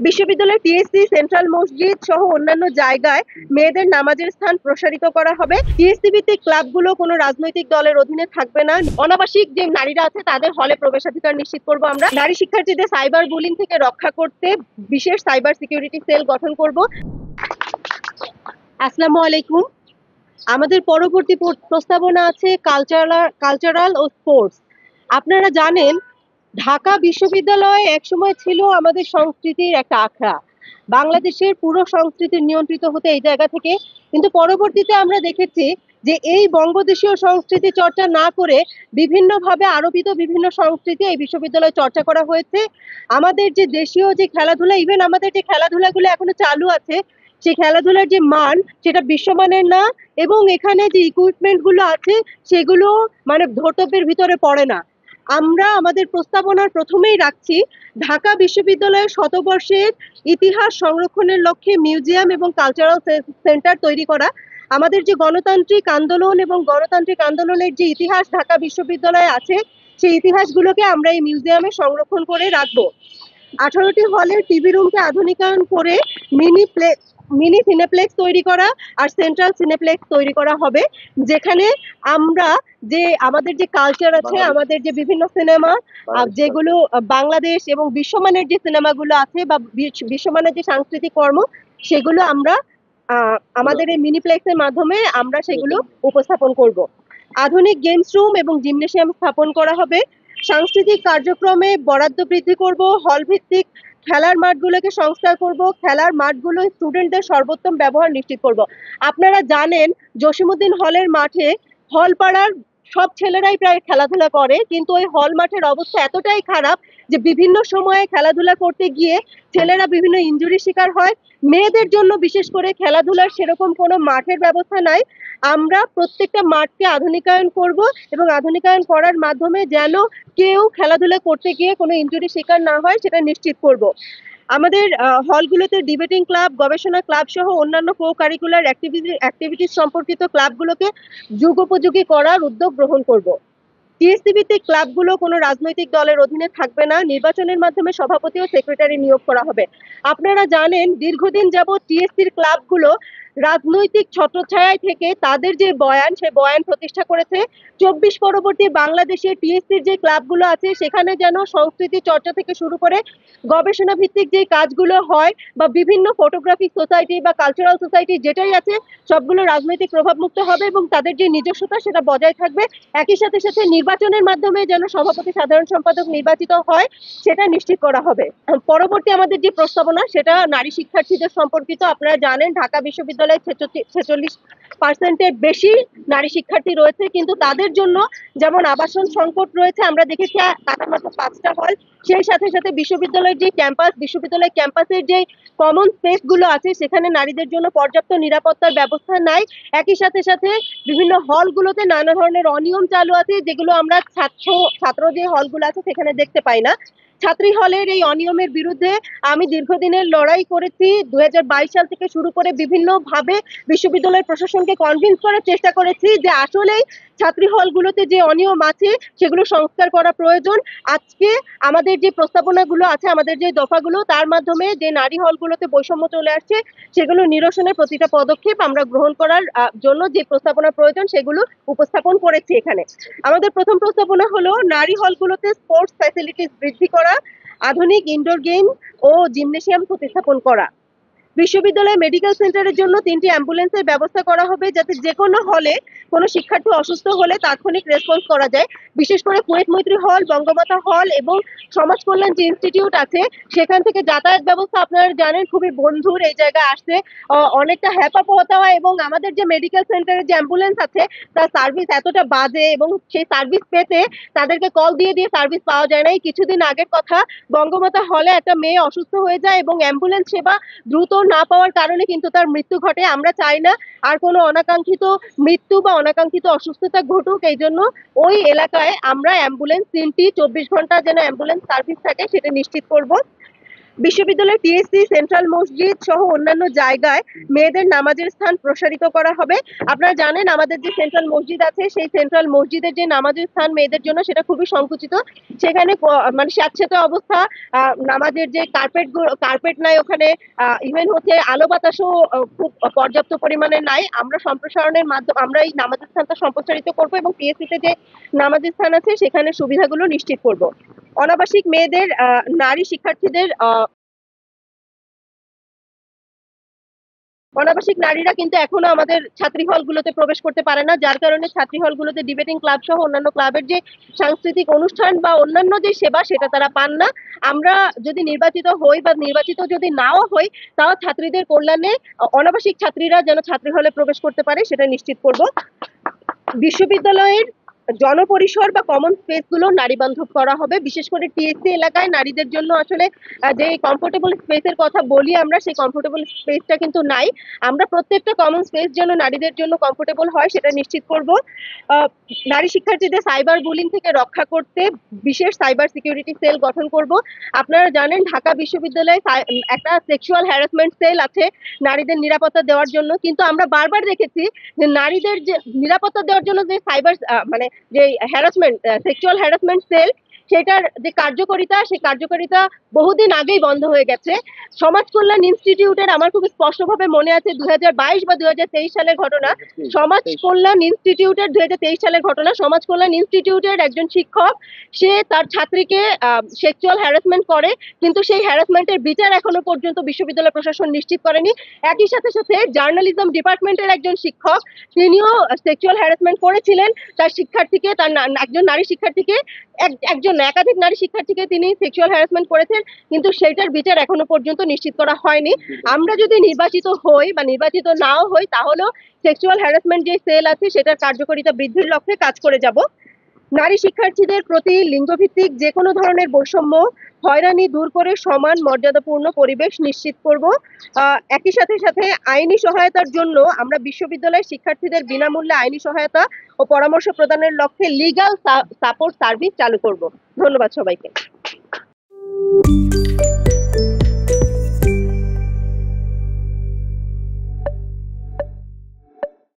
বিশ্ববিদ্যালয়ের TSC, central মসজিদ সহ অন্যান্য জায়গায় মেয়েদের নামাজের স্থান প্রসারিত করা হবে। টিএসসি ভিত্তিক ক্লাবগুলো কোনো রাজনৈতিক দলের অধীনে থাকবে না। অনাবাসিক যে নারীরা আছে তাদের হলে প্রবেশাধিকার নিশ্চিত করব আমরা। নারী শিক্ষার্থীদের সাইবার বুলিং থেকে রক্ষা করতে বিশেষ সাইবার সিকিউরিটি সেল গঠন করব। আসসালামু আলাইকুম। আমাদের পরবর্তী প্রস্তাবনা আছে কালচারাল ও স্পোর্টস। আপনারা জানেন ঢাকা বিশ্ববিদ্যালয় একসময় ছিল আমাদের সংস্কৃতির একটা আখড়া। বাংলাদেশের পুরো সংস্কৃতি নিয়ন্ত্রিত হতে এই জায়গা থেকে, কিন্তু পরবর্তীতে আমরা দেখেছি যে এই বঙ্গদেশীয় সংস্কৃতি চর্চা না করে বিভিন্নভাবে আরোপিত বিভিন্ন সংস্কৃতি এই বিশ্ববিদ্যালয়ে চর্চা করা হয়েছে। আমাদের যে দেশীয় যে খেলাধুলা, ইভেন আমাদের যে খেলাধুলাগুলো এখনো চালু আছে, সেই খেলাধুলার যে মান সেটা বিশ্বমানের না, এবং এখানে যে ইকুইপমেন্ট গুলো আছে সেগুলো মানে ধর্তব্যের ভিতরে পড়ে না। আমরা আমাদের প্রস্তাবনার প্রথমেই রাখছি ঢাকা বিশ্ববিদ্যালয়ের শতবর্ষের ইতিহাস সংরক্ষণের লক্ষ্যে মিউজিয়াম এবং কালচারাল সেন্টার তৈরি করা। আমাদের যে গণতান্ত্রিক আন্দোলন এবং গণতান্ত্রিক আন্দোলনের যে ইতিহাস ঢাকা বিশ্ববিদ্যালয়ে আছে, সেই ইতিহাসগুলোকে আমরা এই মিউজিয়ামে সংরক্ষণ করে রাখবো। 18টি হলের টিভি রুমকে আধুনিকায়ন করে মিনি সিনেপ্লেক্স তৈরি করা আর সেন্ট্রাল সিনেপ্লেক্স তৈরি করা হবে, যেখানে আমরা যে আমাদের যে কালচার আছে, আমাদের যে বিভিন্ন সিনেমা যেগুলো বাংলাদেশ এবং বিশ্বমানের যে সিনেমাগুলো আছে বা বিশ্বমানের যে সাংস্কৃতিক কর্ম, সেগুলো আমরা আমাদের এই মিনিপ্লেক্সের মাধ্যমে আমরা সেগুলো উপস্থাপন করব। আধুনিক গেমস রুম এবং জিমনেশিয়াম স্থাপন করা হবে। সাংস্কৃতিক কার্যক্রমে বরাদ্দ বৃদ্ধি করব। হল ভিত্তিক খেলার মাঠগুলোকে সংস্কার করব। খেলার মাঠগুলো স্টুডেন্টদের সর্বোত্তম ব্যবহার নিশ্চিত করব। আপনারা জানেন জসিমউদ্দিন হলের মাঠে হল পাড়ার সব ছেলেরাই প্রায় খেলাধুলা করে, কিন্তু ওই হল মাঠের অবস্থা এতটাই খারাপ যে বিভিন্ন সময়ে খেলাধুলা করতে গিয়ে ছেলেরা বিভিন্ন ইনজুরির শিকার হয়। মেয়েদের জন্য বিশেষ করে খেলাধুলার সেরকম কোনো মাঠের ব্যবস্থা নাই। আমরা প্রত্যেকটা মাঠকে আধুনিকায়ন করব এবং আধুনিকায়ন করার মাধ্যমে যেন কেউ খেলাধুলা করতে গিয়ে কোনো ইনজুরির শিকার না হয় সেটা নিশ্চিত করব। আমাদের হলগুলোতে ডিবেটিং ক্লাব, গবেষণা ক্লাব সহ অন্যান্য কো কারিকুলার অ্যাক্টিভিটিস সম্পর্কিত ক্লাবগুলোকে যুগোপযোগী করার উদ্যোগ গ্রহণ করব। টিএসসি ভিত্তিক ক্লাবগুলো কোনো রাজনৈতিক দলের অধীনে থাকবে না। নির্বাচনের মাধ্যমে সভাপতি ও সেক্রেটারি নিয়োগ করা হবে। আপনারা জানেন দীর্ঘদিন যাবৎ টিএসসির ক্লাবগুলো রাজনৈতিক ছত্রছায়ায় থেকে তাদের যে বয়ান, সে বয়ান প্রতিষ্ঠা করেছে। 24 পরবর্তী বাংলাদেশে টিএসসির যে ক্লাবগুলো আছে সেখানে যেন সংস্কৃতি চর্চা থেকে শুরু করে গবেষণা ভিত্তিক যে কাজগুলো হয় বা বিভিন্ন ফটোগ্রাফিক সোসাইটি বা কালচারাল সোসাইটি যেটাই আছে সবগুলো রাজনৈতিক প্রভাবমুক্ত হবে এবং তাদের যে নিজস্বতা সেটা বজায় থাকবে। একই সাথে সাথে নির্বাচনের মাধ্যমে যেন সভাপতি, সাধারণ সম্পাদক নির্বাচিত হয় সেটা নিশ্চিত করা হবে। পরবর্তী আমাদের যে প্রস্তাবনা সেটা নারী শিক্ষার্থীদের সম্পর্কিত। আপনারা জানেন ঢাকা বিশ্ববিদ্যালয়ে 46% বেশি নারী শিক্ষার্থী রয়েছে, কিন্তু তাদের জন্য যেমন আবাসন সংকট রয়েছে, আমরা দেখেছি তাদের মাত্র 5টা হল। সেই সাথে সাথে বিশ্ববিদ্যালয়ের যে ক্যাম্পাস, বিশ্ববিদ্যালয় ক্যাম্পাসের যে কমন স্পেস গুলো আছে সেখানে নারীদের জন্য পর্যাপ্ত নিরাপত্তার ব্যবস্থা নাই। একই সাথে সাথে বিভিন্ন হলগুলোতে নানা ধরনের অনিয়ম চালু আছে, যেগুলো আমরা ছাত্র যে হলগুলো আছে সেখানে দেখতে পাই না। ছাত্রী হলের এই অনিয়মের বিরুদ্ধে আমি দীর্ঘদিনের লড়াই করেছি। 2022 সাল থেকে শুরু করে বিভিন্নভাবে বিশ্ববিদ্যালয় প্রশাসনকে কনভিন্স করার চেষ্টা করেছি যে আসলেই ছাত্রী হলগুলোতে যে অনিয়ম আছে সেগুলো সংস্কার করা প্রয়োজন। আজকে আমাদের যে প্রস্তাবনাগুলো আছে, আমাদের যে দফাগুলো, তার মাধ্যমে যে নারী হলগুলোতে বৈষম্য চলে আসছে সেগুলো নিরসনের প্রতিটা পদক্ষেপ আমরা গ্রহণ করার জন্য যে প্রস্তাবনা প্রয়োজন সেগুলো উপস্থাপন করেছি এখানে। আমাদের প্রথম প্রস্তাবনা হলো নারী হলগুলোতে স্পোর্টস ফ্যাসিলিটিস বৃদ্ধি করা, আধুনিক ইনডোর গেম ও জিমনেশিয়াম প্রতিস্থাপন করা। বিশ্ববিদ্যালয় মেডিকেল সেন্টারের জন্য 3টি অ্যাম্বুলেন্সের ব্যবস্থা করা হবে, যাতে যে কোনো হলে কোনো শিক্ষার্থী অসুস্থ হলে তাৎক্ষণিক রেসপন্স করা যায়। বিশেষ করে কুয়েত মৈত্রী হল, বঙ্গমাতা হল এবং সমাজ কল্যাণ যে ইনস্টিটিউট আছে সেখান থেকে যাতায়াত ব্যবস্থা আপনারা জানেন খুবই বন্ধুর, এই জায়গায় আসতে অনেকটা হ্যাপা পোহাতে হয়, এবং আমাদের যে মেডিকেল সেন্টারের যে অ্যাম্বুলেন্স আছে তার সার্ভিস এতটা বাজে এবং সেই সার্ভিস পেতে তাদেরকে কল দিয়ে দিয়ে সার্ভিস পাওয়া যায় না। এই কিছুদিন আগের কথা, বঙ্গমাতা হলে একটা মেয়ে অসুস্থ হয়ে যায় এবং অ্যাম্বুলেন্স সেবা দ্রুত না পাওয়ার কারণে কিন্তু তার মৃত্যু ঘটে। আমরা চাই না আর কোনো অনাকাঙ্ক্ষিত মৃত্যু বা অনাকাঙ্ক্ষিত অসুস্থতা ঘটুক, এই জন্য ওই এলাকায় আমরা অ্যাম্বুলেন্স 3টি 24 ঘন্টা যেন অ্যাম্বুলেন্স সার্ভিস থাকে সেটা নিশ্চিত করব। বিশ্ববিদ্যালয়ের টিএসসি, সেন্ট্রাল মসজিদ সহ অন্যান্য জায়গায় মেয়েদের নামাজের স্থান প্রসারিত করা হবে। আপনারা জানেন আমাদের যে সেন্ট্রাল মসজিদ আছে সেই সেন্ট্রাল মসজিদের যে নামাজের স্থান মেয়েদের জন্য সেটা খুবই সংকুচিত। সেখানে মানে স্যাঁতসেঁতে অবস্থা, নামাজের যে কার্পেট নাই ওখানে, ইভেন হচ্ছে আলো বাতাসও খুব পর্যাপ্ত পরিমাণে নাই। আমরা সম্প্রসারণের মাধ্যমে আমরা এই নামাজের স্থানটা সম্প্রসারিত করব এবং টিএসসিতে যে নামাজের স্থান আছে সেখানে সুবিধাগুলো নিশ্চিত করব। অনাবাসিক মেয়েদের, নারী শিক্ষার্থীদের, অনাবাসিক নারীরা কিন্তু এখনো আমাদের ছাত্রী হলগুলোতে প্রবেশ করতে পারে না, যার কারণে ছাত্রী হলগুলোতে ডিবেটিং ক্লাব সহ অন্যান্য ক্লাবের যে সাংস্কৃতিক অনুষ্ঠান বা অন্যান্য যে সেবা সেটা তারা পান না। আমরা যদি নির্বাচিত হই বা নির্বাচিত যদি নাও হই, তাও ছাত্রীদের কল্যাণে অনাবাসিক ছাত্রীরা যেন ছাত্রী হলে প্রবেশ করতে পারে সেটা নিশ্চিত করব। বিশ্ববিদ্যালয়ের জনপরিসর বা কমন স্পেস গুলো নারী বান্ধব করা হবে। বিশেষ করে টিএসসি এলাকায় নারীদের জন্য আসলে যে কমফোর্টেবল স্পেসের কথা বলি আমরা, সেই কমফোর্টেবল স্পেসটা কিন্তু নাই। আমরা প্রত্যেকটা কমন স্পেস যেন নারীদের জন্য কমফোর্টেবল হয় সেটা নিশ্চিত করব। নারী শিক্ষার্থীদের সাইবার বুলিং থেকে রক্ষা করতে বিশেষ সাইবার সিকিউরিটি সেল গঠন করব। আপনারা জানেন ঢাকা বিশ্ববিদ্যালয়ে একটা সেক্সুয়াল হ্যারাসমেন্ট সেল আছে নারীদের নিরাপত্তা দেওয়ার জন্য, কিন্তু আমরা বারবার দেখেছি যে নারীদের যে নিরাপত্তা দেওয়ার জন্য যে সাইবার মানে যে হ্যারাসমেন্ট, সেক্সুয়াল হ্যারাসমেন্ট সেল, সেটার যে কার্যকারিতা সেই কার্যকারিতা বহুদিন আগেই বন্ধ হয়ে গেছে। সমাজ কল্যাণ ইনস্টিটিউটের আমার খুব স্পষ্টভাবে মনে আছে 2022 বা 2023 সালের ঘটনা। সমাজ কল্যাণ ইনস্টিটিউটের 2023 সালের ঘটনা। সমাজ কল্যাণ ইনস্টিটিউটের একজন শিক্ষক সে তার ছাত্রীকে সেক্সুয়াল হ্যারাসমেন্ট করে, কিন্তু সেই হ্যারাসমেন্টের বিচার এখনো পর্যন্ত বিশ্ববিদ্যালয় প্রশাসন নিশ্চিত করেনি। একই সাথে সাথে জার্নালিজম ডিপার্টমেন্টের একজন শিক্ষক তিনিও সেক্সুয়াল হ্যারাসমেন্ট করেছিলেন তার শিক্ষার্থীকে, তার একজন নারী শিক্ষার্থীকে, একজন না একাধিক নারী শিক্ষার্থীকে তিনি সেক্সুয়াল হ্যারাসমেন্ট করেছেন, কিন্তু সেইটার বিচার এখনো পর্যন্ত নিশ্চিত করা হয়নি। আমরা যদি নির্বাচিত হই বা নির্বাচিত নাও হই তাহলেও সেক্সুয়াল হ্যারাসমেন্ট যে সেল আছে সেটার কার্যকারিতা বৃদ্ধির লক্ষ্যে কাজ করে যাব। নারী শিক্ষার্থীদের প্রতি লিঙ্গভিত্তিক যে কোনো ধরনের বৈষম্য, হয়রানি দূর করে সমান মর্যাদাপূর্ণ পরিবেশ নিশ্চিত করব। একই সাথে সাথে আইনি সহায়তার জন্য আমরা বিশ্ববিদ্যালয়ের শিক্ষার্থীদের বিনামূল্যে আইনি সহায়তা ও পরামর্শ প্রদানের লক্ষ্যে লিগ্যাল সাপোর্ট সার্ভিস চালু করব। ধন্যবাদ সবাইকে।